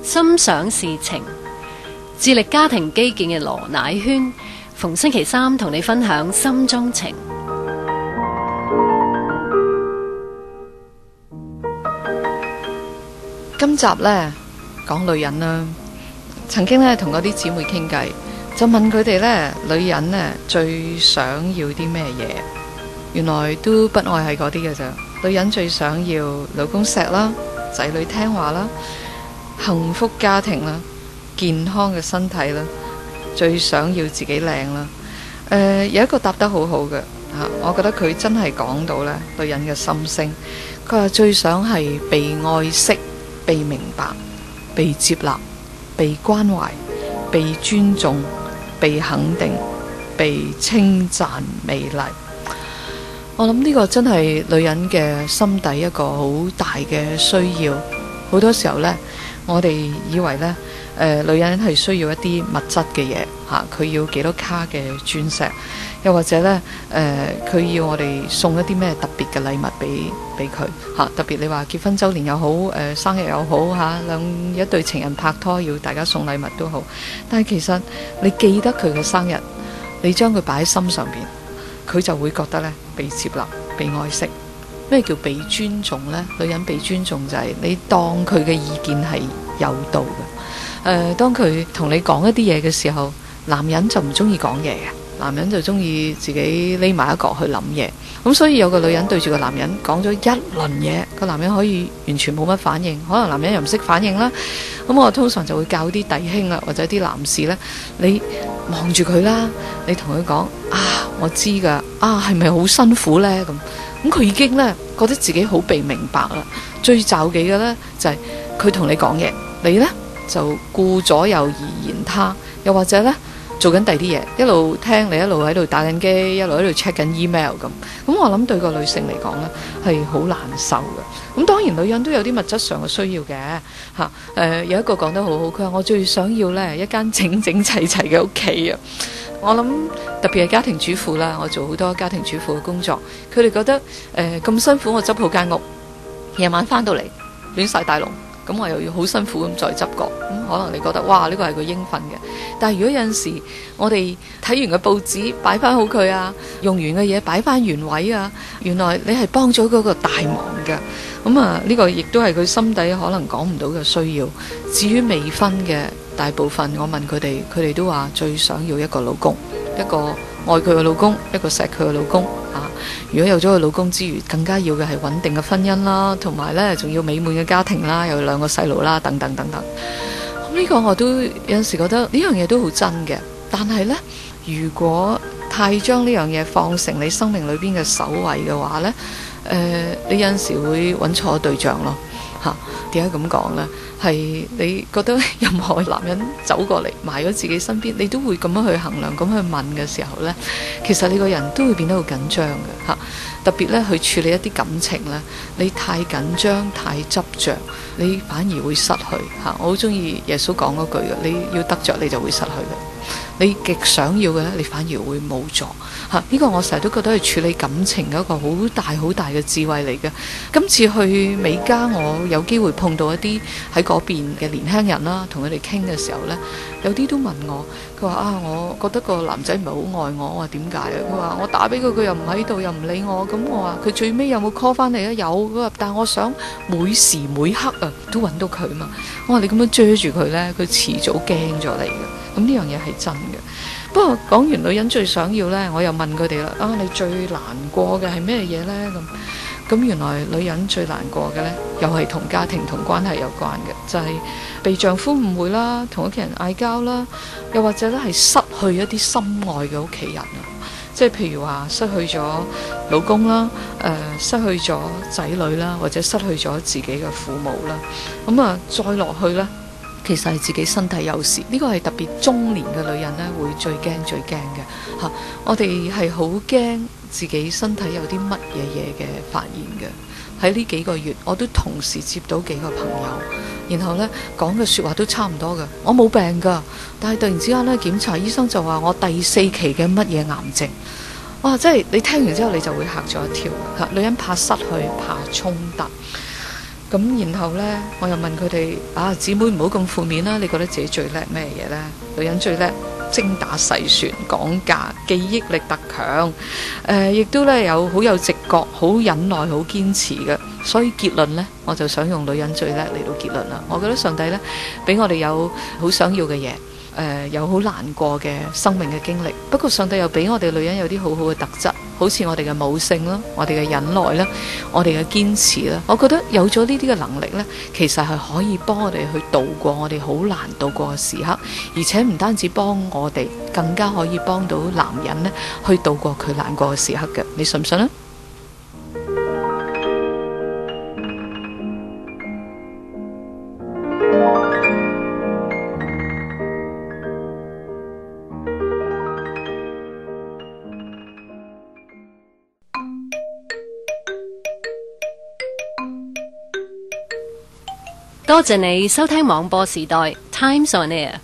心想事情，致力家庭基建嘅羅乃萱，逢星期三同你分享心中情。今集呢講女人啦，曾經呢同嗰啲姊妹傾偈，就問佢哋呢，女人呢最想要啲咩嘢？原來都不外係嗰啲嘅咋。女人最想要老公錫啦，仔女聽話啦，幸福家庭啦，健康嘅身體啦，最想要自己靚啦。有一個答得好好嘅我覺得佢真係講到呢女人嘅心聲。佢話最想係被愛惜、被明白、被接納、被關懷、被尊重、被肯定、被稱讚美麗。我諗呢個真係女人嘅心底一個好大嘅需要。好多時候呢，我哋以為呢，女人係需要一啲物質嘅嘢佢要幾多卡嘅鑽石，又或者呢，佢要我哋送一啲咩特別嘅禮物俾佢特別你話結婚週年又好，生日又好一對情人拍拖要大家送禮物都好。但係其實你記得佢嘅生日，你將佢擺喺心上邊，佢就會覺得呢，被接納、被愛惜。咩叫被尊重呢？女人被尊重就係你當佢嘅意見係有道嘅。當佢同你講一啲嘢嘅時候，男人就唔中意講嘢嘅，男人就中意自己匿埋一角去諗嘢。咁所以有個女人對住個男人講咗一輪嘢，個男人可以完全冇乜反應，可能男人又唔識反應啦。咁我通常就會教啲弟兄或者啲男士呢，你望住佢啦，你同佢講我知㗎，係咪好辛苦呢？咁佢已經呢覺得自己好被明白啦。最罩忌嘅呢，就係佢同你講嘢，你呢就顧左右而言他，又或者呢做緊第啲嘢，一路聽你一路喺度打緊機，一路喺度 check 緊 email 咁我諗對個女性嚟講呢係好難受嘅。咁當然女人都有啲物質上嘅需要嘅有一個講得好好，佢話我最想要呢一間整整齊齊嘅屋企啊。我諗特別係家庭主婦啦，我做好多家庭主婦嘅工作，佢哋覺得咁辛苦，我執好間屋，夜晚翻到嚟亂晒大龍，咁我又要好辛苦咁再執過。可能你覺得哇呢個係佢應份嘅，但係如果有陣時我哋睇完個報紙擺翻好佢用完嘅嘢擺翻原位原來你係幫咗嗰個大忙嘅。呢個亦都係佢心底可能講唔到嘅需要。至於未婚嘅大部分，我問佢哋都話最想要一個老公，一個愛佢嘅老公，一個錫佢嘅老公如果有咗個老公之餘，更加要嘅係穩定嘅婚姻啦，同埋呢仲要美滿嘅家庭啦，有2個細路啦，等等等等。呢個我都有陣時覺得呢樣嘢都好真嘅，但係呢，如果太將呢樣嘢放成你生命裏邊嘅首位嘅話呢，你有陣時會揾錯對象咯。點解咁講呢？係你覺得任何男人走過嚟埋咗自己身邊，你都會咁樣去衡量，咁去問嘅時候呢，其實你個人都會變得好緊張嘅。特別呢，去處理一啲感情呢，你太緊張太執着，你反而會失去。我好中意耶穌講嗰句嘅，你要得着你就會失去嘅，你極想要嘅呢，你反而會冇咗。呢個我成日都覺得係處理感情嘅一個好大好大嘅智慧嚟嘅。今次去美加，我有機會碰到一啲喺嗰邊嘅年輕人啦，同佢哋傾嘅時候呢，有啲都問我，佢話我覺得個男仔唔係好愛我。我話點解啊？佢話我打俾佢，佢又唔喺度，又唔理我。咁我話佢最尾有冇 call 翻嚟啊？有。佢話但係我想每時每刻都揾到佢嘛。我話你咁樣追住佢呢，佢遲早驚咗你嘅。咁呢樣嘢係真嘅。不過講完女人最想要呢，我又問佢哋啦，你最難過嘅係咩嘢呢？咁原來女人最難過嘅呢，又係同家庭同關係有關嘅，就係被丈夫誤會啦，同屋企人嗌交啦，又或者咧係失去一啲心愛嘅屋企人即係譬如話失去咗老公啦，失去咗仔女啦，或者失去咗自己嘅父母啦。再落去呢，其實係自己身體有事，呢個係特別中年嘅女人呢會最驚嘅我哋係好驚自己身體有啲乜嘢嘅發現嘅。喺呢幾個月，我都同時接到幾個朋友，然後呢講嘅說話都差唔多嘅。我冇病噶，但係突然之間呢檢查，醫生就話我第4期嘅乜嘢癌症。哇！即係你聽完之後，你就會嚇咗一跳。女人怕失去，怕衝突。咁然後呢，我又問佢哋啊，姊妹唔好咁負面啦，你覺得自己最叻咩嘢呢？女人最叻精打細算、講價、記憶力特強，亦都呢好有直覺、好忍耐、好堅持嘅。所以結論呢，我就想用女人最叻嚟到結論啦。我覺得上帝呢，俾我哋有好想要嘅嘢。有好難過嘅生命嘅經歷，不過上帝又俾我哋女人有啲好好嘅特質，好似我哋嘅母性啦，我哋嘅忍耐啦，我哋嘅堅持啦。我覺得有咗呢啲嘅能力呢，其實係可以幫我哋去度過我哋好難度過嘅時刻，而且唔單止幫我哋，更加可以幫到男人呢去度過佢難過嘅時刻嘅。你信唔信啊？多謝你收聽網播時代 Times on Air。